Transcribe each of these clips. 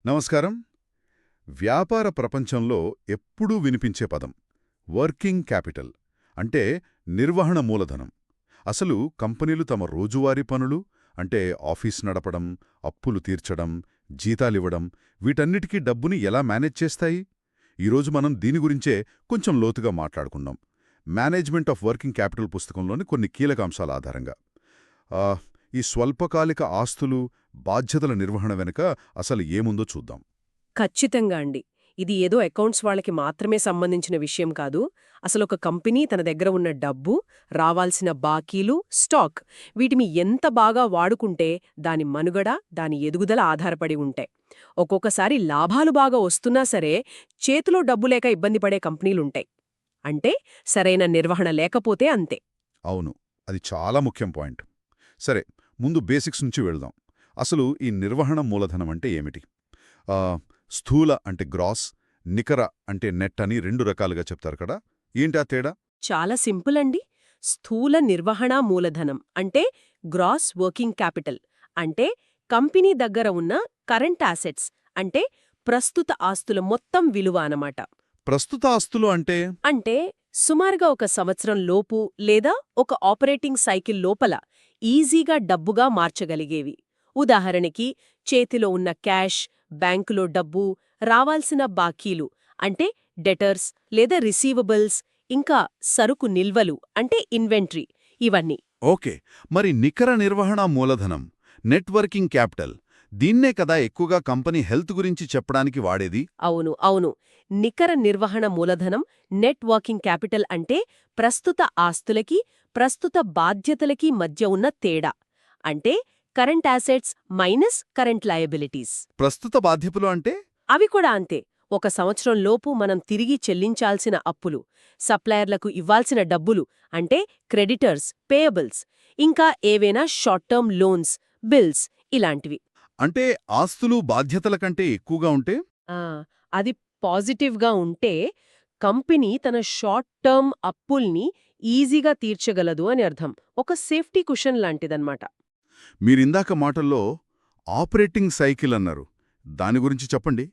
నమస్కారం. వ్యాపార ప్రపంచంలో ఎప్పుడూ వినిపించే పదం వర్కింగ్ క్యాపిటల్ అంటే నిర్వహణ మూలధనం. అసలు కంపెనీలు తమ రోజువారీ పనులు అంటే ఆఫీస్ నడపడం, అప్పులు తీర్చడం, జీతాలివ్వడం వీటన్నిటికీ డబ్బుని ఎలా మేనేజ్ చేస్తాయి? ఈరోజు మనం దీని గురించే కొంచెం లోతుగా మాట్లాడుకుందాం. మేనేజ్మెంట్ ఆఫ్ వర్కింగ్ క్యాపిటల్ పుస్తకంలోని కొన్ని కీలక అంశాల ఆధారంగా. ఆ, ఈ స్వల్పకాలిక ఆస్తులు, బాధ్యతల నిర్వహణ వెనుక అసలు ఏముందో చూద్దాం. ఖచ్చితంగా అండి. ఇది ఏదో అకౌంట్స్ వాళ్ళకి మాత్రమే సంబంధించిన విషయం కాదు. అసలొక కంపెనీ తన దగ్గర ఉన్న డబ్బు, రావాల్సిన బాకీలు, స్టాక్ వీటిని ఎంత బాగా వాడుకుంటే దాని మనుగడ, దాని ఎదుగుదల ఆధారపడి ఉంటాయి. ఒక్కొక్కసారి లాభాలు బాగా వస్తున్నా సరే చేతిలో డబ్బు లేక ఇబ్బంది పడే కంపెనీలుంటాయి. అంటే సరైన నిర్వహణ లేకపోతే అంతే. అవును, అది చాలా ముఖ్యం పాయింట్. సరే, ముందు బేసిక్స్ నుంచి వెళ్దాం. అసలు ఈ నిర్వహణ మూలధనం అంటే ఏమిటి? ఆ, స్థూల అంటే గ్రాస్, నికర అంటే నెట్ అని రెండు రకాలుగా చెప్తారు కదా. ఏంటి ఆ తేడా? చాలా సింపుల్ అండి. స్థూల నిర్వహణ మూలధనం అంటే గ్రాస్ వర్కింగ్ క్యాపిటల్ అంటే కంపెనీ దగ్గర ఉన్న కరెంట్ యాసెట్స్ అంటే ప్రస్తుత ఆస్తుల మొత్తం విలువ అన్నమాట. ప్రస్తుత ఆస్తులు అంటే? అంటే సుమారుగా ఒక సంవత్సరం లోపు లేదా ఒక ఆపరేటింగ్ సైకిల్ లోపల ఈజీగా డబ్బుగా మార్చగలిగేవి. ఉదాహరణకి చేతిలో ఉన్న క్యాష్, బ్యాంకులో డబ్బు, రావాల్సిన బాకీలు అంటే డెటర్స్ లేదా రిసీవబుల్స్, ఇంకా సరుకు నిల్వలు అంటే ఇన్వెంటరీ, ఇవన్నీ. ఓకే, మరి నికర నిర్వహణ మూలధనం, నెట్వర్కింగ్ క్యాపిటల్, దీన్నే కదా ఎక్కువగా కంపెనీ హెల్త్ గురించి చెప్పడానికి వాడేది? అవును అవును. నికర నిర్వహణ మూలధనం, నెట్ వర్కింగ్ క్యాపిటల్ అంటే ప్రస్తుత ఆస్తులకి, ప్రస్తుత బాధ్యతలకి మధ్య ఉన్న తేడా. అంటే current assets minus current liabilities. ప్రస్తుత బాధ్యతలు అంటే? అవి కూడా అంతే. ఒక సంవత్సరం లోపు మనం తిరిగి చెల్లించాల్సిన అప్పులు, సప్లయర్లకు ఇవ్వాల్సిన డబ్బులు అంటే క్రెడిటర్స్, పేయబుల్స్, ఇంకా ఏవైనా షార్ట్ టర్మ్ లోన్స్, బిల్స్ ఇలాంటివి. అంటే ఆస్తులు బాధ్యతల కంటే ఎక్కువగా ఉంటే? ఆ, అది పాజిటివ్గా ఉంటే కంపెనీ తన షార్ట్ టర్మ్ అప్పుల్ని ఈజీగా తీర్చగలదు అని అర్థం. ఒక సేఫ్టీ కుషన్ లాంటిదన్నమాట. మీరిందాక మాటల్లో ఆపరేటింగ్ సైకిల్ అన్నారు, దాని గురించి చెప్పండి.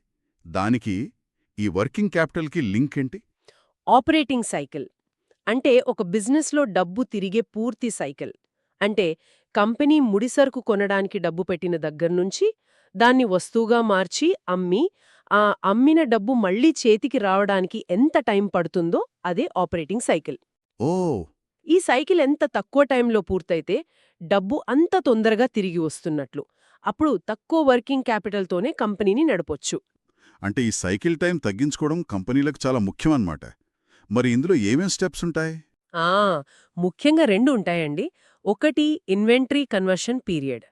దానికి ఈ వర్కింగ్ క్యాపిటల్కి లింక్ ఏంటి? ఆపరేటింగ్ సైకిల్ అంటే ఒక బిజినెస్లో డబ్బు తిరిగే పూర్తి సైకిల్. అంటే కంపెనీ ముడిసరుకు కొనడానికి డబ్బు పెట్టిన దగ్గర్నుంచి దాన్ని వస్తువుగా మార్చి అమ్మి, ఆ అమ్మిన డబ్బు మళ్లీ చేతికి రావడానికి ఎంత టైం పడుతుందో అదే ఆపరేటింగ్ సైకిల్. ఓ, ఈ సైకిల్ ఎంత తక్కువ టైంలో పూర్తయితే డబ్బు అంత తొందరగా తిరిగి వస్తున్నట్లు. అప్పుడు తక్కువ వర్కింగ్ క్యాపిటల్తోనే కంపెనీని నడపొచ్చు. అంటే ఈ సైకిల్ టైం తగ్గించుకోవడం కంపెనీలకు చాలా ముఖ్యమన్నమాట. మరి ఇందులో ఏమేం స్టెప్స్ ఉంటాయి? ఆ, ముఖ్యంగా రెండు ఉంటాయండి. ఒకటి ఇన్వెంటరీ కన్వర్షన్ పీరియడ్.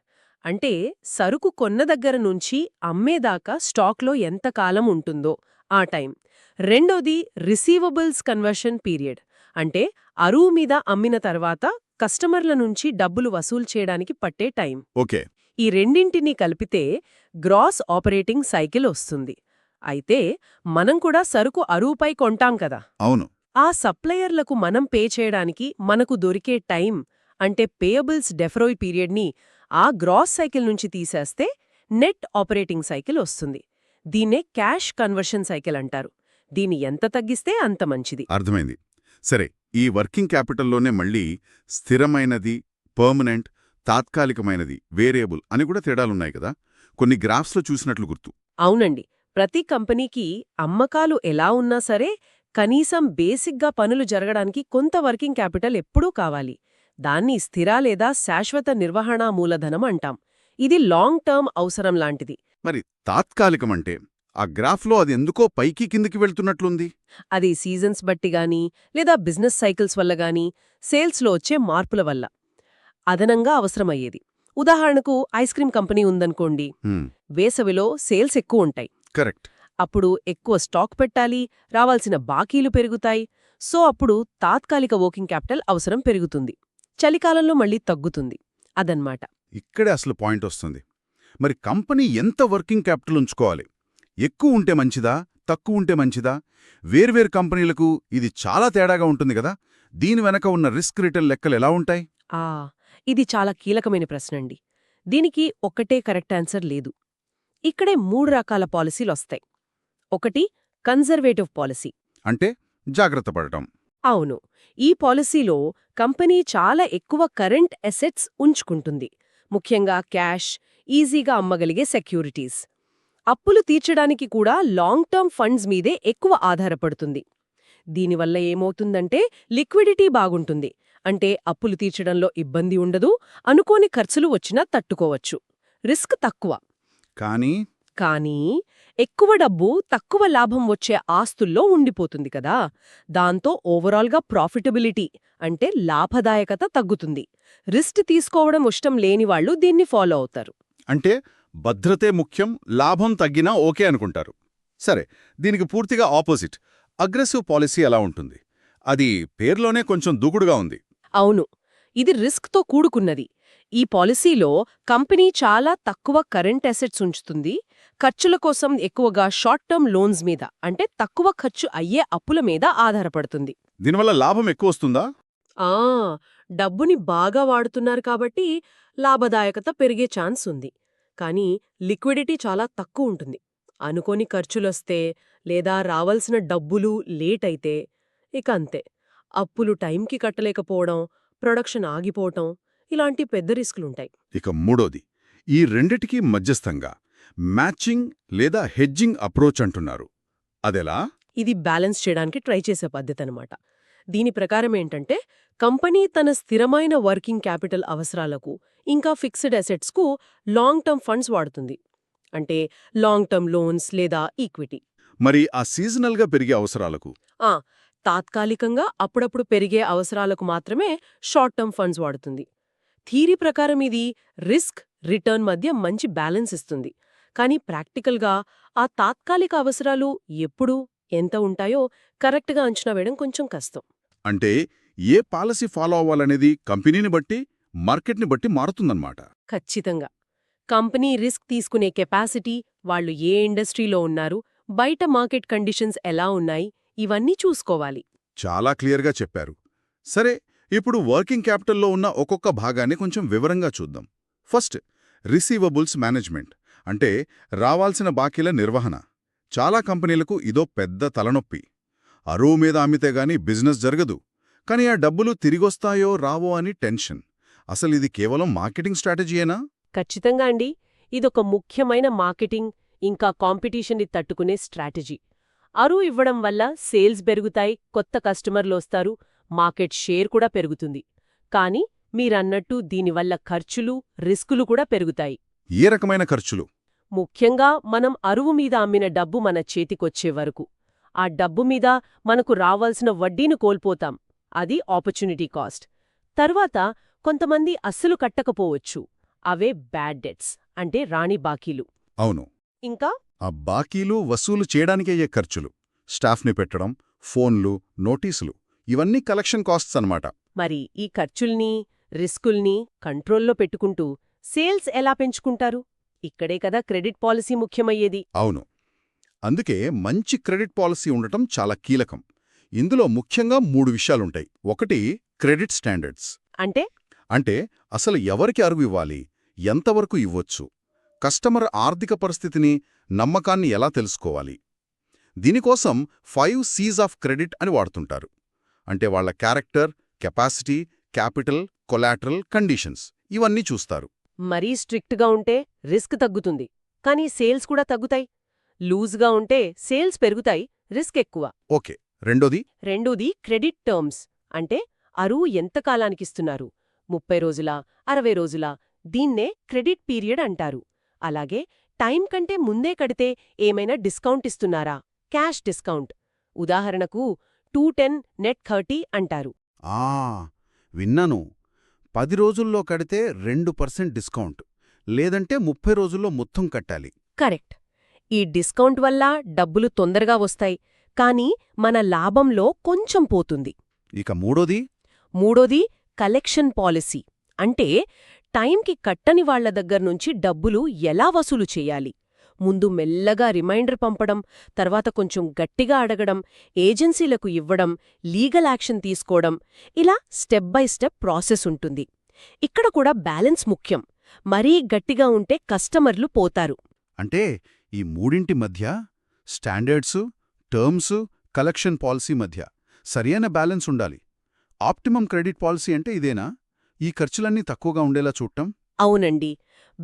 అంటే సరుకు కొన్న దగ్గర నుంచి అమ్మేదాకా స్టాక్లో ఎంతకాలం ఉంటుందో ఆ టైం. రెండోది రిసీవబుల్స్ కన్వర్షన్ పీరియడ్. అంటే అరువు మీద అమ్మిన తర్వాత కస్టమర్ల నుంచి డబ్బులు వసూలు చేయడానికి పట్టే టైం. ఓకే. ఈ రెండింటినీ కలిపితే గ్రాస్ ఆపరేటింగ్ సైకిల్ వస్తుంది. అయితే మనం కూడా సరుకు అరువుపై కొంటాం కదా. అవును. ఆ సప్లయర్లకు మనం పే చేయడానికి మనకు దొరికే టైం అంటే పేయబుల్స్ డెఫరోయ్ పీరియడ్ని ఆ గ్రాస్ సైకిల్ నుంచి తీసేస్తే నెట్ ఆపరేటింగ్ సైకిల్ వస్తుంది. దీన్నే క్యాష్ కన్వర్షన్ సైకిల్ అంటారు. దీన్ని ఎంత తగ్గిస్తే అంత మంచిది. అర్థమైంది. సరే, ఈ వర్కింగ్ క్యాపిటల్లోనే మళ్ళీ స్థిరమైనది, పర్మనెంట్, తాత్కాలికమైనది, వేరియబుల్ అని కూడా తేడాలున్నాయి కదా. కొన్ని గ్రాఫ్స్లో చూసినట్లు గుర్తు. అవునండి. ప్రతి కంపెనీకి అమ్మకాలు ఎలా ఉన్నా సరే కనీసం బేసిక్గా పనులు జరగడానికి కొంత వర్కింగ్ క్యాపిటల్ ఎప్పుడూ కావాలి. దాన్ని స్థిర లేదా శాశ్వత నిర్వహణా మూలధనం అంటాం. ఇది లాంగ్ టర్మ్ అవసరం లాంటిది. మరి తాత్కాలికమంటే ఆ గ్రాఫ్లో అది ఎందుకో పైకి కిందికి వెళ్తున్నట్లుంది. అది సీజన్స్ బట్టి గానీ లేదా బిజినెస్ సైకిల్స్ వల్ల గానీ సేల్స్లో వచ్చే మార్పుల వల్ల అదనంగా అవసరమయ్యేది. ఉదాహరణకు ఐస్ క్రీం కంపెనీ ఉందనుకోండి. వేసవిలో సేల్స్ ఎక్కువ ఉంటాయి. కరెక్ట్. అప్పుడు ఎక్కువ స్టాక్ పెట్టాలి, రావాల్సిన బాకీలు పెరుగుతాయి. సో అప్పుడు తాత్కాలిక వర్కింగ్ క్యాపిటల్ అవసరం పెరుగుతుంది. చలికాలంలో మళ్ళీ తగ్గుతుంది. అదన్మాట. ఇక్కడే అసలు పాయింట్ వస్తుంది. మరి కంపెనీ ఎంత వర్కింగ్ క్యాపిటల్ ఉంచుకోవాలి? ఎక్కువ ఉంటే మంచిదా, తక్కువ ఉంటే మంచిదా? వేర్వేరు కంపెనీలకు ఇది చాలా తేడాగా ఉంటుంది కదా. దీని వెనక ఉన్న రిస్క్ రిటర్న్ లెక్కలు ఎలా ఉంటాయి? ఇది చాలా కీలకమైన ప్రశ్నండి. దీనికి ఒక్కటే కరెక్ట్ ఆన్సర్ లేదు. ఇక్కడే 3 రకాల పాలసీలొస్తాయి. ఒకటి కన్జర్వేటివ్ పాలసీ. అంటే జాగ్రత్త పడటం. అవును, ఈ పాలసీలో కంపెనీ చాలా ఎక్కువ కరెంట్ అసెట్స్ ఉంచుకుంటుంది, ముఖ్యంగా క్యాష్, ఈజీగా అమ్మగలిగే సెక్యూరిటీస్. అప్పులు తీర్చడానికి కూడా లాంగ్ టర్మ్ ఫండ్స్ మీదే ఎక్కువ ఆధారపడుతుంది. దీనివల్ల ఏమవుతుందంటే లిక్విడిటీ బాగుంటుంది, అంటే అప్పులు తీర్చడంలో ఇబ్బంది ఉండదు, అనుకోని ఖర్చులు వచ్చినా తట్టుకోవచ్చు. రిస్క్ తక్కువ. కానీ ఎక్కువ డబ్బు తక్కువ లాభం వచ్చే ఆస్తుల్లో ఉండిపోతుంది కదా, దాంతో ఓవరాల్గా ప్రాఫిటబిలిటీ అంటే లాభదాయకత తగ్గుతుంది. రిస్క్ తీసుకోవడం ఇష్టం లేని వాళ్ళు దీన్ని ఫాలో అవుతారు. అంటే భద్రతే ముఖ్యం, లాభం తగ్గినా ఓకే అనుకుంటారు. సరే, దీనికి పూర్తిగా ఆపోజిట్ అగ్రెసివ్ పాలసీ ఎలా ఉంటుంది? అది పేర్లోనే కొంచెం దూకుడుగా ఉంది. అవును, ఇది రిస్క్తో కూడుకున్నది. ఈ పాలసీలో కంపెనీ చాలా తక్కువ కరెంట్ అసెట్స్ ఉంచుతుంది, ఖర్చుల కోసం ఎక్కువగా షార్ట్ టర్మ్ లోన్స్ మీద, అంటే తక్కువ ఖర్చు అయ్యే అప్పుల మీద ఆధారపడుతుంది. దీనివల్ల లాభం ఎక్కువ వస్తుందా? ఆ డబ్బుని బాగా వాడుతున్నారు కాబట్టి లాభదాయకత పెరిగే ఛాన్స్ ఉంది. కానీ లిక్విడిటీ చాలా తక్కువ ఉంటుంది. అనుకోని ఖర్చులొస్తే లేదా రావాల్సిన డబ్బులు లేట్ అయితే ఇక అంతే. అప్పులు టైంకి కట్టలేకపోవడం, ప్రొడక్షన్ ఆగిపోవటం ఇలాంటి పెద్ద రిస్కులుంటాయి. ఇక మూడోది, ఈ రెండిటికీ మధ్యస్థంగా మ్యాచింగ్ లేదా హెడ్జింగ్ అప్రోచ్ అంటున్నారు. అదెలా? ఇది బ్యాలెన్స్ చేయడానికి ట్రై చేసే పద్ధతనమాట. దీని ప్రకారం ఏంటంటే, కంపెనీ తన స్థిరమైన వర్కింగ్ క్యాపిటల్ అవసరాలకు ఇంకా ఫిక్స్డ్ అసెట్స్కు లాంగ్ టర్మ్ ఫండ్స్ వాడుతుంది, అంటే లాంగ్ టర్మ్ లోన్స్ లేదా ఈక్విటీ. మరి ఆ సీజనల్గా పెరిగే అవసరాలకు? తాత్కాలికంగా అప్పుడప్పుడు పెరిగే అవసరాలకు మాత్రమే షార్ట్ టర్మ్ ఫండ్స్ వాడుతుంది. థీరీ ప్రకారం ఇది రిస్క్, రిటర్న్ మధ్య మంచి బ్యాలెన్స్ ఇస్తుంది. కానీ ప్రాక్టికల్గా ఆ తాత్కాలిక అవసరాలు ఎప్పుడు, ఎంత ఉంటాయో కరెక్ట్గా అంచనా వేయడం కొంచెం కష్టం. అంటే ఏ పాలసీ ఫాలో అవ్వాలనేది కంపెనీని బట్టి, మార్కెట్ని బట్టి మారుతుందన్నమాట. ఖచ్చితంగా. కంపెనీ రిస్క్ తీసుకునే కెపాసిటీ, వాళ్ళు ఏ ఇండస్ట్రీలో ఉన్నారు, బయట మార్కెట్ కండిషన్స్ ఎలా ఉన్నాయి, ఇవన్నీ చూసుకోవాలి. చాలా క్లియర్గా చెప్పారు. సరే, ఇప్పుడు వర్కింగ్ క్యాపిటల్లో ఉన్న ఒక్కొక్క భాగాన్ని కొంచెం వివరంగా చూద్దాం. ఫస్ట్, రిసీవబుల్స్ మేనేజ్మెంట్, అంటే రావాల్సిన బాకీల నిర్వహణ. చాలా కంపెనీలకు ఇదో పెద్ద తలనొప్పి. అరువు మీద అమ్మితేగాని బిజినెస్ జరగదు, కానీ ఆ డబ్బులు తిరిగొస్తాయో రావో అని టెన్షన్. అసలిది కేవలం మార్కెటింగ్ స్ట్రాటజీయేనా? ఖచ్చితంగా అండి, ఇదొక ముఖ్యమైన మార్కెటింగ్ ఇంకా కాంపిటీషన్ని తట్టుకునే స్ట్రాటజీ. అరువు ఇవ్వడం వల్ల సేల్స్ పెరుగుతాయి, కొత్త కస్టమర్లొస్తారు, మార్కెట్ షేర్ కూడా పెరుగుతుంది. కానీ మీరన్నట్టు దీనివల్ల ఖర్చులు, రిస్కులు కూడా పెరుగుతాయి. ఏ రకమైన ఖర్చులు? ముఖ్యంగా మనం అరువు మీద అమ్మిన డబ్బు మన చేతికొచ్చే వరకు. ఆ డబ్బు మీద మనకు రావాల్సిన వడ్డీని కోల్పోతాం, అది ఆపర్చునిటీ కాస్ట్. తర్వాత కొంతమంది అస్సలు కట్టకపోవచ్చు, అవే బ్యాడ్ డెట్స్, అంటే రాణి బాకీలు. అవును. ఇంకా ఆ బాకీలు వసూలు చేయడానికయ్యే ఖర్చులు, స్టాఫ్ని పెట్టడం, ఫోన్లు, నోటీసులు, ఇవన్నీ కలెక్షన్ కాస్ట్స్ అన్నమాట. మరి ఈ ఖర్చుల్ని, రిస్కుల్ని కంట్రోల్లో పెట్టుకుంటూ సేల్స్ ఎలా పెంచుకుంటారు? ఇక్కడే కదా క్రెడిట్ పాలసీ ముఖ్యమయ్యేది. అవును. అందుకే మంచి క్రెడిట్ పాలసీ ఉండటం చాలా కీలకం. ఇందులో ముఖ్యంగా 3 విషయాలుంటాయి. ఒకటి, క్రెడిట్ స్టాండర్డ్స్. అంటే అసలు ఎవరికి అరువు ఇవ్వాలి, ఎంతవరకు ఇవ్వొచ్చు, కస్టమర్ ఆర్థిక పరిస్థితిని, నమ్మకాన్ని ఎలా తెలుసుకోవాలి. దీనికోసం 5 C's ఆఫ్ క్రెడిట్ అని వాడుతుంటారు. అంటే వాళ్ల character, capacity, capital, collateral, conditions ఇవన్నీ చూస్తారు. మరీ స్ట్రిక్ట్గా ఉంటే రిస్క్ తగ్గుతుంది, కానీ సేల్స్ కూడా తగ్గుతాయి. లూజ్గా ఉంటే సేల్స్ పెరుగుతాయి, రిస్క్ ఎక్కువ. ఓకే. రెండోది క్రెడిట్ టర్మ్స్, అంటే అరువు ఎంతకాలానికిస్తున్నారు, 30 రోజులా, 60 రోజులా, దీన్నే క్రెడిట్ పీరియడ్ అంటారు. అలాగే టైం కంటే ముందే కడితే ఏమైనా డిస్కౌంట్ ఇస్తున్నారా, క్యాష్ డిస్కౌంట్. ఉదాహరణకు 210 నెట్ 30 అంటారు. విన్నాను. 10 రోజుల్లో కడితే 2% డిస్కౌంట్, లేదంటే 30 రోజుల్లో మొత్తం కట్టాలి. కరెక్ట్. ఈ డిస్కౌంట్ వల్ల డబ్బులు తొందరగా వస్తాయి, కానీ మన లాభంలో కొంచెం పోతుంది. ఇక మూడోది కలెక్షన్ పాలసీ, అంటే టైంకి కట్టని వాళ్ల దగ్గర్నుంచి డబ్బులు ఎలా వసూలు చేయాలి. ముందు మెల్లగా రిమైండర్ పంపడం, తర్వాత కొంచెం గట్టిగా అడగడం, ఏజెన్సీలకు ఇవ్వడం, లీగల్ యాక్షన్ తీసుకోవడం, ఇలా స్టెప్ బై స్టెప్ ప్రాసెస్ ఉంటుంది. ఇక్కడ కూడా బ్యాలెన్స్ ముఖ్యం. మరీ గట్టిగా ఉంటే కస్టమర్లు పోతారు. అంటే ఈ మూడింటి మధ్య స్టాండర్డ్సు, టర్మ్సు, కలెక్షన్ పాలసీ మధ్య సరియైన బ్యాలెన్స్ ఉండాలి. ఆప్టిమమ్ క్రెడిట్ పాలసీ అంటే ఇదేనా? ఈ ఖర్చులన్నీ తక్కువగా ఉండేలా చూడటం? అవునండి.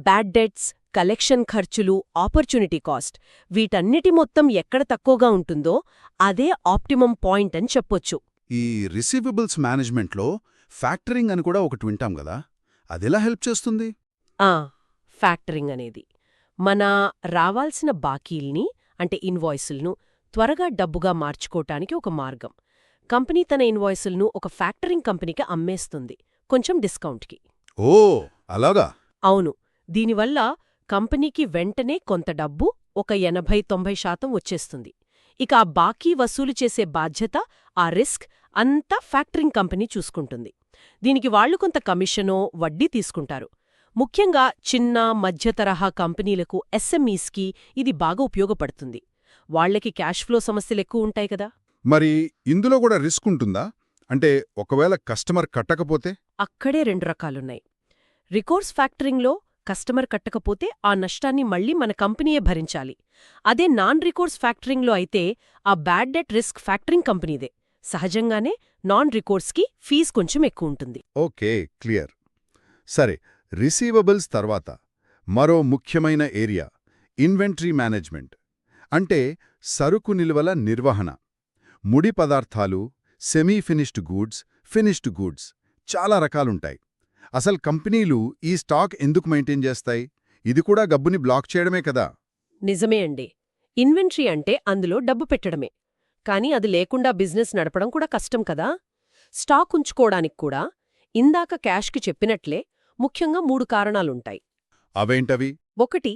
బ్యాడ్ డెట్స్, కలెక్షన్ ఖర్చులు, ఆపర్చునిటీ కాస్ట్ వీటన్నిటి మొత్తం ఎక్కడ తక్కువగా ఉంటుందో అదే ఆప్టిమమ్ పాయింట్ అని చెప్పొచ్చు. ఈ రిసీవబుల్స్ మేనేజ్మెంట్లో ఫ్యాక్టరింగ్ అని కూడా ఒకటి వింటాం గదా, అదెలా హెల్ప్ చేస్తుంది? ఫ్యాక్టరింగ్ అనేది మన రావాల్సిన బాకీల్ని అంటే ఇన్వాయిసులను త్వరగా డబ్బుగా మార్చుకోటానికి ఒక మార్గం. కంపెనీ తన ఇన్వాయిసులను ఒక ఫ్యాక్టరింగ్ కంపెనీకి అమ్మేస్తుంది, కొంచెం డిస్కౌంట్కి. ఓ అలాగా. అవును. దీనివల్ల కంపెనీకి వెంటనే కొంత డబ్బు, ఒక 80–90% వచ్చేస్తుంది. ఇక ఆ బాకీ వసూలు చేసే బాధ్యత, ఆ రిస్క్ అంతా ఫ్యాక్టరింగ్ కంపెనీ చూసుకుంటుంది. దీనికి వాళ్లు కొంత కమిషనో, వడ్డీ తీసుకుంటారు. ముఖ్యంగా చిన్న, మధ్యతరహా కంపెనీలకు, ఎస్ఎంఈస్కి ఇది బాగా ఉపయోగపడుతుంది. వాళ్లకి క్యాష్ ఫ్లో సమస్యలెక్కువ ఉంటాయి కదా. మరి ఇందులో కూడా రిస్క్ ఉంటుందా? అంటే ఒకవేళ కస్టమర్ కట్టకపోతే? అక్కడే 2 రకాలున్నాయి. రికోర్స్ ఫ్యాక్టరింగ్లో కస్టమర్ కట్టకపోతే ఆ నష్టాన్ని మళ్లీ మన కంపెనీయే భరించాలి. అదే నాన్ రికోర్స్ ఫ్యాక్టరింగ్లో అయితే ఆ బ్యాడ్ డెట్ రిస్క్ ఫ్యాక్టరింగ్ కంపెనీదే. సహజంగానే నాన్ రికోర్స్కి ఫీజు కొంచెం ఎక్కువ ఉంటుంది. Okay, clear. సరే, రిసీవబుల్స్ తర్వాత మరో ముఖ్యమైన ఏరియా ఇన్వెంటరీ మేనేజ్మెంట్. అంటే సరుకు నిల్వల నిర్వహణ. ముడి పదార్థాలు, semi finished goods, finished goods చాలా రకాలుంటాయి. అసలు కంపెనీలు ఈ స్టాక్ ఎందుకు మెయింటైన్ చేస్తాయి? ఇది కూడా గబ్బుని బ్లాక్ చేయడమే కదా. నిజమే అండి. ఇన్వెంటరీ అంటే అందులో డబ్బు పెట్టడమే. కానీ అది లేకుండా బిజినెస్ నడపడం కూడా కష్టం కదా. స్టాక్ ఉంచుకోవడానికి కూడా ఇందాక క్యాష్కి చెప్పినట్లే ముఖ్యంగా 3 కారణాలుంటాయి. అవేంటవి? 1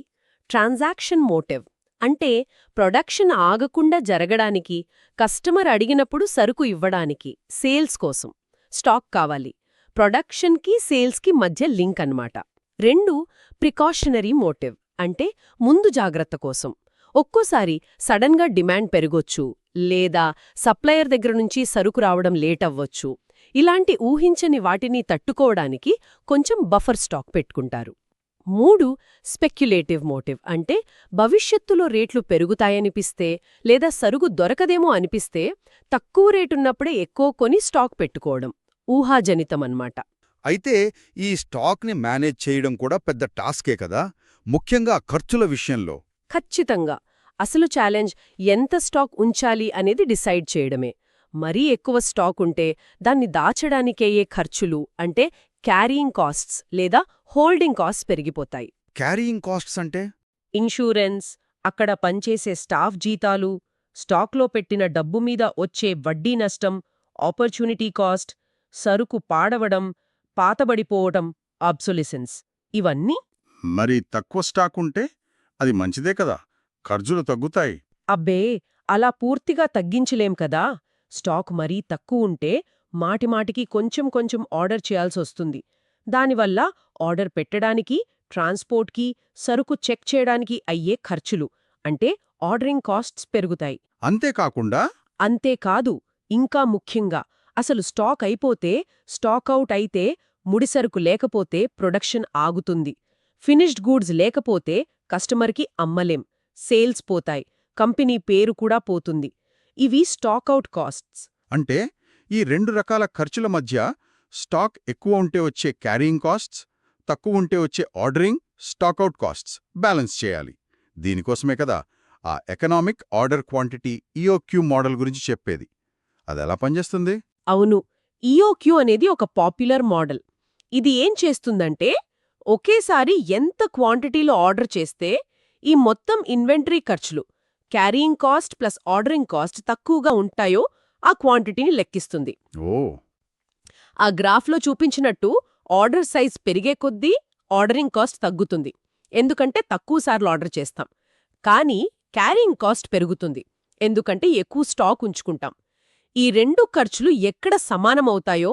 ట్రాన్సాక్షన్ మోటివ్. అంటే ప్రొడక్షన్ ఆగకుండా జరగడానికి, కస్టమర్ అడిగినప్పుడు సరుకు ఇవ్వడానికి, సేల్స్ కోసం స్టాక్ కావాలి. ప్రొడక్షన్కి, సేల్స్కి మధ్య లింక్ అన్నమాట. 2 ప్రికాషనరీ మోటివ్. అంటే ముందు జాగ్రత్త కోసం. ఒక్కోసారి సడన్గా డిమాండ్ పెరగొచ్చు, లేదా సప్లయర్ దగ్గర నుంచి సరుకు రావడం లేట్ అవ్వొచ్చు. ఇలాంటి ఊహించని వాటిని తట్టుకోవడానికి కొంచెం బఫర్ స్టాక్ పెట్టుకుంటారు. 3 స్పెక్యులేటివ్ మోటివ్. అంటే భవిష్యత్తులో రేట్లు పెరుగుతాయనిపిస్తే, లేదా సరుకు దొరకదేమో అనిపిస్తే తక్కువ రేటున్నప్పుడే ఎక్కువ కొని స్టాక్ పెట్టుకోవడం. ఊహాజనితమన్నమాట. అయితే ఈ స్టాక్ని మేనేజ్ చేయడం కూడా పెద్ద టాస్కే కదా, ముఖ్యంగా ఖర్చుల విషయంలో. ఖచ్చితంగా. అసలు ఛాలెంజ్ ఎంత స్టాక్ ఉంచాలి అనేది డిసైడ్ చేయడమే. మరీ ఎక్కువ స్టాక్ ఉంటే దాన్ని దాచడానికయ్యే ఖర్చులు, అంటే క్యారీయింగ్ కాస్ట్స్ లేదా హోల్డింగ్ కాస్ట్స్ పెరిగిపోతాయి. క్యారీయింగ్ కాస్ట్స్ అంటే? ఇన్సూరెన్స్, అక్కడ పనిచేసే స్టాఫ్ జీతాలు, స్టాక్లో పెట్టిన డబ్బు మీద వచ్చే వడ్డీ నష్టం, ఆపర్చునిటీ కాస్ట్, సరుకు పాడవడం, పాతబడిపోవటం, అబ్సొలిసెన్స్, ఇవన్నీ. మరి తక్కువ స్టాక్ ఉంటే అది మంచిదే కదా, ఖర్చులు తగ్గుతాయి. అబ్బే, అలా పూర్తిగా తగ్గించలేం కదా. స్టాక్ మరీ తక్కువుంటే మాటిమాటికి కొంచెం కొంచెం ఆర్డర్ చేయాల్సొస్తుంది. దానివల్ల ఆర్డర్ పెట్టడానికి, ట్రాన్స్పోర్ట్కి, సరుకు చెక్ చేయడానికి అయ్యే ఖర్చులు, అంటే ఆర్డరింగ్ కాస్ట్స్ పెరుగుతాయి. అంతేకాకుండా అంతేకాదు, ఇంకా ముఖ్యంగా అసలు స్టాక్ అయిపోతే, స్టాకౌట్ అయితే, ముడిసరుకు లేకపోతే ప్రొడక్షన్ ఆగుతుంది. ఫినిష్డ్ గూడ్స్ లేకపోతే కస్టమర్కి అమ్మలేం, సేల్స్ పోతాయి, కంపెనీ పేరు కూడా పోతుంది. ఇవి స్టాకౌట్ కాస్ట్స్. అంటే ఈ 2 రకాల ఖర్చుల మధ్య స్టాక్ ఎక్కువ ఉంటే వచ్చే క్యారీయింగ్ కాస్ట్స్, తక్కువ ఉంటే వచ్చే ఆర్డరింగ్, స్టాకౌట్ కాస్ట్స్ బ్యాలెన్స్ చేయాలి. దీనికోసమే కదా ఆ economic order quantity EOQ model గురించి చెప్పేది. అదెలా పనిచేస్తుంది? అవును, ఈఓక్యూ అనేది ఒక పాపులర్ మోడల్. ఇది ఏం చేస్తుందంటే, ఒకేసారి ఎంత క్వాంటిటీలో ఆర్డర్ చేస్తే ఈ మొత్తం ఇన్వెంటరీ ఖర్చులు, carrying cost plus ordering cost తక్కువగా ఉంటాయో ఆ క్వాంటిటీని లెక్కిస్తుంది. ఓ, ఆ గ్రాఫ్లో చూపించినట్టు ఆర్డర్ సైజ్ పెరిగే కొద్దీ ఆర్డరింగ్ కాస్ట్ తగ్గుతుంది, ఎందుకంటే తక్కువసార్లు ఆర్డర్ చేస్తాం. కానీ క్యారీయింగ్ కాస్ట్ పెరుగుతుంది, ఎందుకంటే ఎక్కువ స్టాక్ ఉంచుకుంటాం. ఈ 2 ఖర్చులు ఎక్కడ సమానమవుతాయో,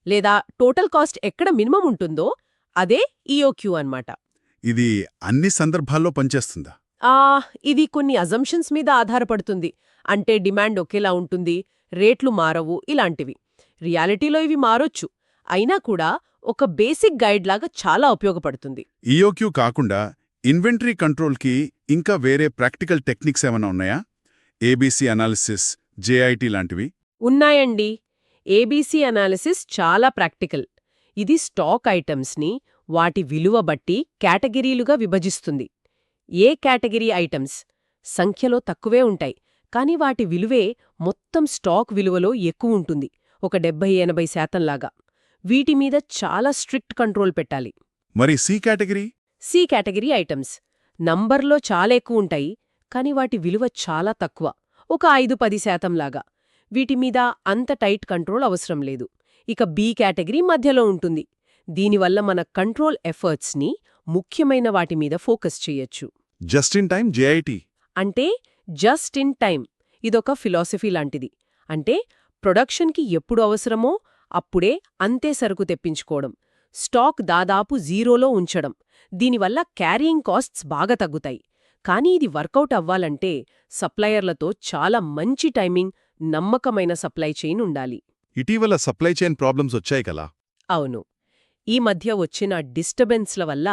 లేదా టోటల్ కాస్ట్ ఎక్కడ మినిమం ఉంటుందో అదే ఈఓక్యూ అన్నమాట. ఇది అన్ని సందర్భాల్లో పనిచేస్తుందా? ఇది కొన్ని అజంప్షన్స్ మీద ఆధారపడుతుంది. అంటే డిమాండ్ ఒకేలా ఉంటుంది, రేట్లు మారవు, ఇలాంటివి. రియాలిటీలో ఇవి మారొచ్చు, అయినా కూడా ఒక బేసిక్ గైడ్ లాగా చాలా ఉపయోగపడుతుంది. ఈఓక్యూ కాకుండా ఇన్వెంటరీ కంట్రోల్కి ఇంకా వేరే ప్రాక్టికల్ టెక్నిక్స్ ఏమైనా ఉన్నాయా? ఏబీసీ అనాలిసిస్, జేఐటీ లాంటివి? ఉన్నాయండి. ఏబీసీ అనాలిసిస్ చాలా ప్రాక్టికల్. ఇది స్టాక్ ఐటమ్స్ని వాటి విలువ బట్టి కేటగిరీలుగా విభజిస్తుంది. ఏ కేటగిరీ ఐటమ్స్ సంఖ్యలో తక్కువే ఉంటాయి, కానీ వాటి విలువే మొత్తం స్టాక్ విలువలో ఎక్కువుంటుంది, ఒక 70–80% లాగా. వీటి మీద చాలా స్ట్రిక్ట్ కంట్రోల్ పెట్టాలి. మరి C category? C category items నంబర్లో చాలా ఎక్కువుంటాయి, కానీ వాటి విలువ చాలా తక్కువ, ఒక 5–10% లాగా. వీటి మీద అంత టైట్ కంట్రోల్ అవసరం లేదు. ఇక బి కేటగిరీ మధ్యలో ఉంటుంది. దీనివల్ల మన కంట్రోల్ ఎఫర్ట్స్ని ముఖ్యమైన వాటి మీద ఫోకస్ చెయ్యొచ్చు. జస్ట్ ఇన్ టైం జేఐటీ అంటే జస్ట్ ఇన్ టైం ఇదొక ఫిలాసఫీ లాంటిది. అంటే ప్రొడక్షన్కి ఎప్పుడు అవసరమో అప్పుడే అంతే సరుకు తెప్పించుకోవడం, స్టాక్ దాదాపు జీరోలో ఉంచడం. దీనివల్ల క్యారీయింగ్ కాస్ట్స్ బాగా తగ్గుతాయి. కానీ ఇది వర్కౌట్ అవ్వాలంటే సప్లయర్లతో చాలా మంచి టైమింగ్, నమ్మకమైన సప్లై చైన్ ఉండాలి. ఇటీవల సప్లై చైన్ ప్రాబ్లమ్స్ వచ్చాయి కదా? అవును. ఈ మధ్య వచ్చిన డిస్టర్బెన్స్ల వల్ల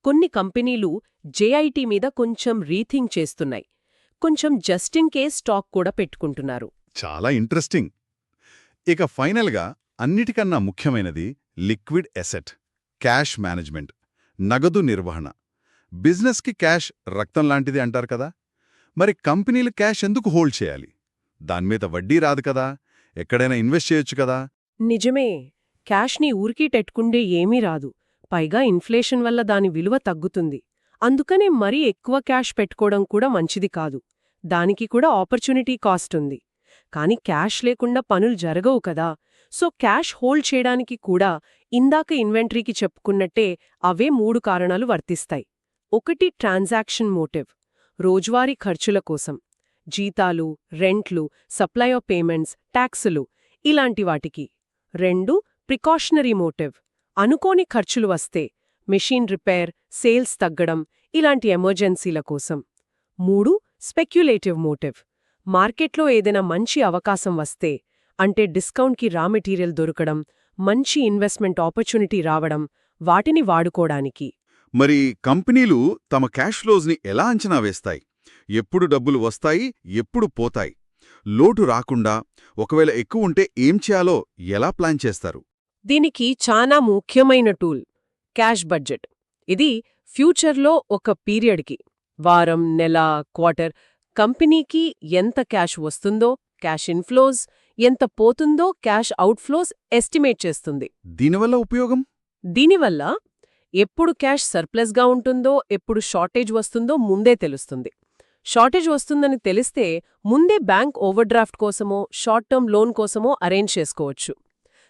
కొన్ని కంపెనీలు జేఐటీ మీద కొంచెం రీథింక్ చేస్తున్నాయి. కొంచెం జస్ట్ ఇన్ కేస్ స్టాక్ కూడా పెట్టుకుంటున్నారు. చాలా ఇంట్రెస్టింగ్. ఇక ఫైనల్గా అన్నిటికన్నా ముఖ్యమైనది లిక్విడ్ ఎసెట్, క్యాష్ మేనేజ్మెంట్, నగదు నిర్వహణ. బిజినెస్కి క్యాష్ రక్తం లాంటిది అంటారు కదా. మరి కంపెనీలు క్యాష్ ఎందుకు హోల్డ్ చేయాలి? దానిమీద వడ్డీ రాదు కదా, ఎక్కడైనా ఇన్వెస్ట్ చేయొచ్చు కదా. నిజమే. క్యాష్ని ఊరికీ టెట్టుకుండే ఏమీ రాదు. పైగా ఇన్ఫ్లేషన్ వల్ల దాని విలువ తగ్గుతుంది. అందుకనే మరీ ఎక్కువ క్యాష్ పెట్టుకోవడం కూడా మంచిది కాదు. దానికి కూడా ఆపర్చునిటీ కాస్ట్ ఉంది. కాని క్యాష్ లేకుండా పనులు జరగవు కదా. సో క్యాష్ హోల్డ్ చేయడానికి కూడా ఇందాక ఇన్వెంటరీకి చెప్పుకున్నట్టే అవే 3 కారణాలు వర్తిస్తాయి. ఒకటి ట్రాన్సాక్షన్ మోటివ్, రోజువారీ ఖర్చుల కోసం, జీతాలు, రెంట్లు, సప్లై ఆఫ్ పేమెంట్స్, ట్యాక్సులు ఇలాంటి వాటికి. 2 ప్రికాషనరీ మోటివ్, అనుకోని ఖర్చులు వస్తే, మెషీన్ రిపేర్, సేల్స్ తగ్గడం ఇలాంటి ఎమర్జెన్సీల కోసం. 3 స్పెక్యులేటివ్ మోటివ్, మార్కెట్లో ఏదైనా మంచి అవకాశం వస్తే, అంటే డిస్కౌంట్కి రా మెటీరియల్ దొరకడం, మంచి ఇన్వెస్ట్మెంట్ ఆపర్చునిటీ రావడం, వాటిని వాడుకోడానికి. మరి కంపెనీలు తమ క్యాష్ ఫ్లోస్ని ఎలా అంచనా వేస్తాయి? ఎప్పుడు డబ్బులు వస్తాయి, ఎప్పుడు పోతాయి? లోటు రాకుండా ఒకవేళ ఎక్కువుంటే ఏం చేయాలో ఎలా ప్లాన్ చేస్తారు? దీనికి చాలా ముఖ్యమైన టూల్ క్యాష్ బడ్జెట్. ఇది ఫ్యూచర్లో ఒక పీరియడ్కి, వారం, నెల, క్వార్టర్, కంపెనీకి ఎంత క్యాష్ వస్తుందో, క్యాష్ ఇన్ఫ్లోస్ ఎంత పోతుందో, క్యాష్ అవుట్ఫ్లోస్ ఎస్టిమేట్ చేస్తుంది. దీనివల్ల ఉపయోగం? దీనివల్ల ఎప్పుడు క్యాష్ సర్ప్లస్గా ఉంటుందో, ఎప్పుడు షార్టేజ్ వస్తుందో ముందే తెలుస్తుంది. షార్టేజ్ వస్తుందని తెలిస్తే ముందే బ్యాంక్ ఓవర్డ్రాఫ్ట్ కోసమో, షార్ట్ టర్మ్ లోన్ కోసమో అరేంజ్ చేసుకోవచ్చు.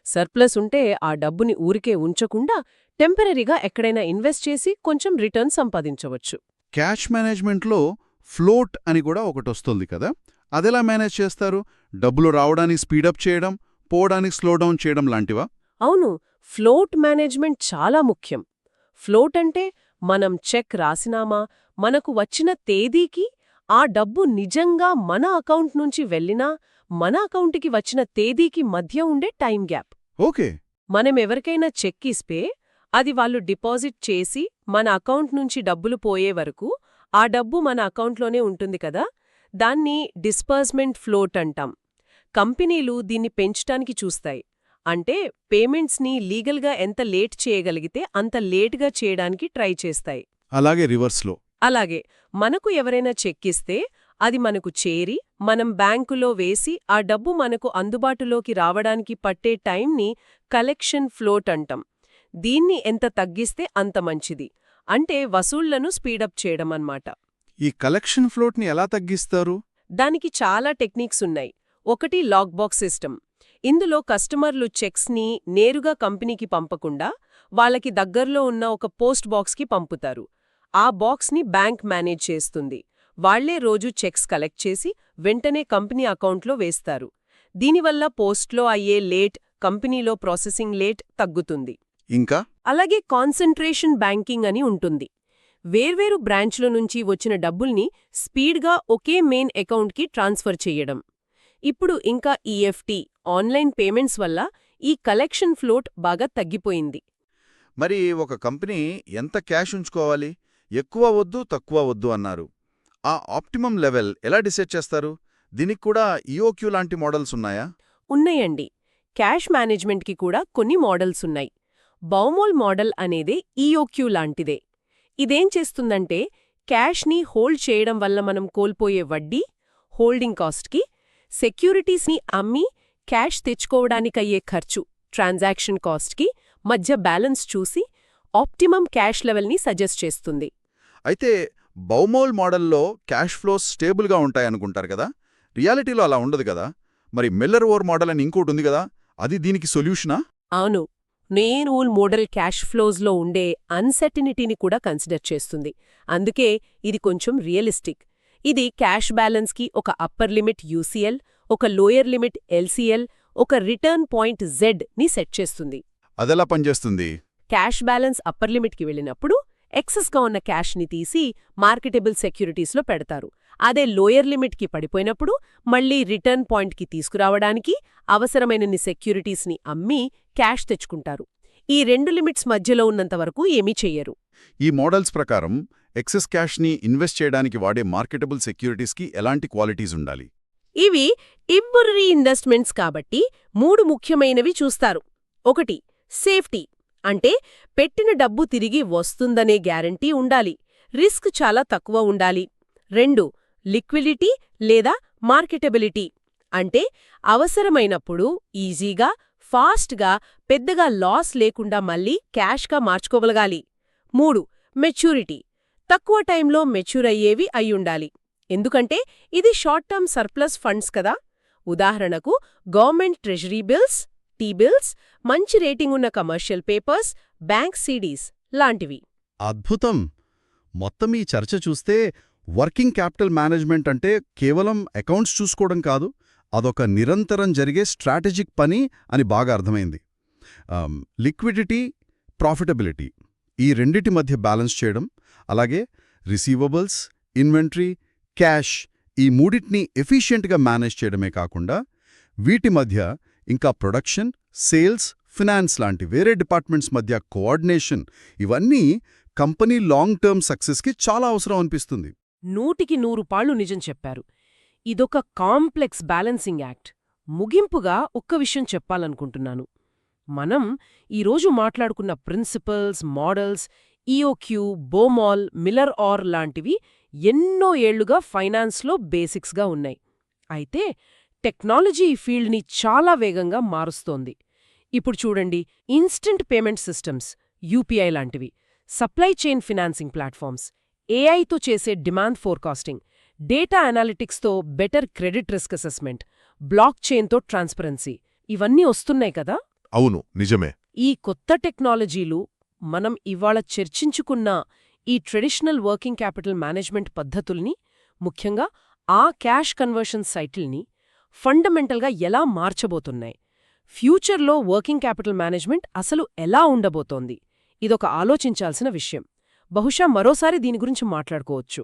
సర్ప్లస్ ఉంటే ఆ డబ్బుని ఊరికే ఉంచకుండా టెంపరరీగా ఎక్కడైనా ఇన్వెస్ట్ చేసి కొంచెం రిటర్న్ సంపాదించవచ్చు. క్యాష్ మేనేజ్మెంట్లో ఫ్లోట్ అని కూడా ఒకటొస్తుంది కదా, అదెలా మేనేజ్ చేస్తారు? డబ్బులు రావడానికి స్పీడప్ చేయడం, పోవడానికి స్లోడౌన్ చేయడం లాంటివా? అవును, ఫ్లోట్ మేనేజ్మెంట్ చాలా ముఖ్యం. ఫ్లోట్ అంటే మనం చెక్ రాసినామా, మనకు వచ్చిన తేదీకి ఆ డబ్బు నిజంగా మన అకౌంట్ నుంచి వెళ్ళినా, మన అకౌంట్కి వచ్చిన తేదీకి మధ్య ఉండే టైం గ్యాప్. ఓకే. మనమెవరికైనా చెక్ ఇస్తే అది వాళ్ళు డిపాజిట్ చేసి మన అకౌంట్ నుంచి డబ్బులు పోయే వరకు ఆ డబ్బు మన అకౌంట్లోనే ఉంటుంది కదా, దాన్ని డిస్బర్స్మెంట్ ఫ్లోట్ అంటాం. కంపెనీలు దీన్ని పెంచటానికి చూస్తాయి. అంటే పేమెంట్స్ని లీగల్గా ఎంత లేట్ చేయగలిగితే అంత లేట్గా చేయడానికి ట్రై చేస్తాయి. అలాగే రివర్స్లో. అలాగే మనకు ఎవరైనా చెక్ ఇస్తే అది మనకు చేరి మనం బ్యాంకులో వేసి ఆ డబ్బు మనకు అందుబాటులోకి రావడానికి పట్టే టైంని కలెక్షన్ ఫ్లోట్ అంటాం. దీన్ని ఎంత తగ్గిస్తే అంత మంచిది. అంటే వసూళ్లను స్పీడప్ చేయడం అన్నమాట. ఈ కలెక్షన్ ఫ్లోట్ని ఎలా తగ్గిస్తారు? దానికి చాలా టెక్నిక్స్ ఉన్నాయి. ఒకటి లాక్ బాక్స్ సిస్టమ్. ఇందులో కస్టమర్లు చెక్స్ని నేరుగా కంపెనీకి పంపకుండా వాళ్ళకి దగ్గర్లో ఉన్న ఒక పోస్ట్ బాక్స్కి పంపుతారు. ఆ బాక్స్ని బ్యాంక్ మేనేజ్ చేస్తుంది. వాళ్లే రోజు చెక్స్ కలెక్ట్ చేసి వెంటనే కంపెనీ అకౌంట్లో వేస్తారు. దీనివల్ల పోస్ట్లో అయ్యే లేట్, కంపెనీలో ప్రాసెసింగ్ లేట్ తగ్గుతుంది. ఇంకా అలాగే కాన్సంట్రేషన్ బ్యాంకింగ్ అని ఉంటుంది. వేర్వేరు బ్రాంచ్ల నుంచి వచ్చిన డబ్బుల్ని స్పీడ్గా ఒకే మెయిన్ అకౌంట్కి ట్రాన్స్ఫర్ చెయ్యడం. ఇప్పుడు ఇంకా ఈఎఫ్టీ, ఆన్లైన్ పేమెంట్స్ వల్ల ఈ కలెక్షన్ ఫ్లోట్ బాగా తగ్గిపోయింది. మరి ఒక కంపెనీ ఎంత క్యాష్ ఉంచుకోవాలి? ఎక్కువ వద్దు, తక్కువ వద్దు అన్నారు. ఆ ఆప్టిమం లెవెల్ ఎలా డిసైడ్ చేస్తారు? దీనికి కూడా ఈఓక్యూ లాంటి మోడల్స్ ఉన్నాయా? ఉన్నాయండి. క్యాష్ మేనేజ్మెంట్కి కూడా కొన్ని మోడల్స్ ఉన్నాయి. బౌమోల్ మోడల్ అనేదే ఈఓక్యూ లాంటిదే. ఇదేం చేస్తుందంటే క్యాష్ని హోల్డ్ చేయడం వల్ల మనం కోల్పోయే వడ్డీ, హోల్డింగ్ కాస్ట్కి, సెక్యూరిటీస్ని అమ్మి క్యాష్ తెచ్చుకోవడానికయ్యే ఖర్చు, ట్రాన్సాక్షన్ కాస్ట్కి మధ్య బ్యాలెన్స్ చూసి ఆప్టిమం క్యాష్ లెవెల్ని సజెస్ట్ చేస్తుంది. అయితే బౌమోల్ మోడల్లో క్యాష్ ఫ్లోస్ స్టేబుల్గా ఉంటాయనుకుంటారు కదా, రియాలిటీలో అలా ఉండదు కదా. మరి మిల్లర్ ఓవర్ మోడల్ అని ఇంకోటి ఉంది కదా, అది దీనికి సొల్యూషనా? అవును. నేరూల్ మోడల్ క్యాష్ ఫ్లోస్లో ఉండే అన్సర్టినిటీని కూడా కన్సిడర్ చేస్తుంది. అందుకే ఇది కొంచెం రియలిస్టిక్. ఇది క్యాష్ బ్యాలెన్స్కి ఒక అప్పర్ లిమిట్ యూసీఎల్, ఒక లోయర్ లిమిట్ ఎల్సీఎల్, ఒక రిటర్న్ పాయింట్ జెడ్ ని సెట్ చేస్తుంది. అదెలా పనిచేస్తుంది? క్యాష్ బ్యాలెన్స్ అప్పర్ లిమిట్కి వెళ్ళినప్పుడు ఎక్సెస్గా ఉన్న క్యాష్ని తీసి మార్కెటబుల్ సెక్యూరిటీస్లో పెడతారు. అదే లోయర్ లిమిట్కి పడిపోయినప్పుడు మళ్లీ రిటర్న్ పాయింట్కి తీసుకురావడానికి అవసరమైనన్ని సెక్యూరిటీస్ని అమ్మి క్యాష్ తెచ్చుకుంటారు. ఈ రెండు లిమిట్స్ మధ్యలో ఉన్నంతవరకు ఏమీ చెయ్యరు. ఈ మోడల్స్ ప్రకారం ఎక్సెస్ క్యాష్ని ఇన్వెస్ట్ చేయడానికి వాడే మార్కెటబుల్ సెక్యూరిటీస్కి ఎలాంటి క్వాలిటీస్ ఉండాలి? ఇవి ఇబ్బుర్రీ ఇన్వెస్ట్మెంట్స్ కాబట్టి 3 ముఖ్యమైనవి చూస్తారు. 1. సేఫ్టీ, అంటే పెట్టిన డబ్బు తిరిగి వస్తుందనే గ్యారంటీ ఉండాలి. రిస్క్ చాలా తక్కువ ఉండాలి. 2. లిక్విడిటీ లేదా మార్కెటబిలిటీ, అంటే అవసరమైనప్పుడు ఈజీగా, ఫాస్ట్గా, పెద్దగా లాస్ లేకుండా మళ్లీ క్యాష్గా మార్చుకోగలగాలి. 3. మెచ్యూరిటీ, తక్కువ టైంలో మెచ్యూర్ అయ్యేవి అయ్యుండాలి. ఎందుకంటే ఇది షార్ట్ టర్మ్ సర్ప్లస్ ఫండ్స్ కదా. ఉదాహరణకు గవర్నమెంట్ ట్రెజరీ బిల్స్, టీ-బిల్స్, మంచి రేటింగ్ ఉన్న కమర్షియల్ పేపర్స్, బ్యాంక్ సీడీస్ లాంటివి. అద్భుతం! మొత్తం ఈ చర్చ చూస్తే వర్కింగ్ క్యాపిటల్ మేనేజ్మెంట్ అంటే కేవలం అకౌంట్స్ చూసుకోవడం కాదు, అదొక నిరంతరం జరిగే స్ట్రాటజిక్ పని అని బాగా అర్థమైంది. లిక్విడిటీ, ప్రాఫిటబిలిటీ, ఈ రెండిటి మధ్య బ్యాలెన్స్ చేయడం, అలాగే రిసీవబుల్స్, ఇన్వెంటరీ, క్యాష్, ఈ మూడింటిని ఎఫిషియెంట్గా మేనేజ్ చేయడమే కాకుండా వీటి మధ్య ఇంకా ప్రొడక్షన్, సేల్స్, ఫినాన్స్ లాంటి వేరే డిపార్ట్మెంట్స్ మధ్య కోఆర్డినేషన్, ఇవన్నీ కంపెనీ లాంగ్ టర్మ్ సక్సెస్కి చాలా అవసరం అనిపిస్తుంది. 100% పాళ్ళు నిజం చెప్పారు. ఇదొక కాంప్లెక్స్ బ్యాలెన్సింగ్ యాక్ట్. ముగింపుగా ఒక్క విషయం చెప్పాలనుకుంటున్నాను. మనం ఈరోజు మాట్లాడుకున్న principles, models, EOQ, బోమాల్, Miller over లాంటివి ఎన్నో ఏళ్లుగా ఫైనాన్స్లో బేసిక్స్గా ఉన్నాయి. అయితే టెక్నాలజీ ఈ ఫీల్డ్ని చాలా వేగంగా మారుస్తోంది. ఇప్పుడు చూడండి, ఇన్స్టంట్ పేమెంట్ సిస్టమ్స్, యూపీఐ లాంటివి, సప్లై చైన్ ఫినాన్సింగ్ ప్లాట్ఫామ్స్, ఏఐతో చేసే డిమాండ్ ఫోర్కాస్టింగ్, డేటా అనాలిటిక్స్తో బెటర్ క్రెడిట్ రిస్క్ అసెస్మెంట్, బ్లాక్ చైన్తో ట్రాన్స్పరెన్సీ, ఇవన్నీ వస్తున్నాయి కదా. అవును, నిజమే. ఈ కొత్త టెక్నాలజీలు మనం ఇవాళ చర్చించుకున్న ఈ ట్రెడిషనల్ వర్కింగ్ క్యాపిటల్ మేనేజ్మెంట్ పద్ధతుల్ని, ముఖ్యంగా ఆ క్యాష్ కన్వర్షన్ సైకిల్ని ఫండమెంటల్గా ఎలా మార్చబోతున్నాయి? ఫ్యూచర్లో వర్కింగ్ క్యాపిటల్ మేనేజ్మెంట్ అసలు ఎలా ఉండబోతోంది? ఇదొక ఆలోచించాల్సిన విషయం. బహుశా మరోసారి దీని గురించి మాట్లాడుకోవచ్చు.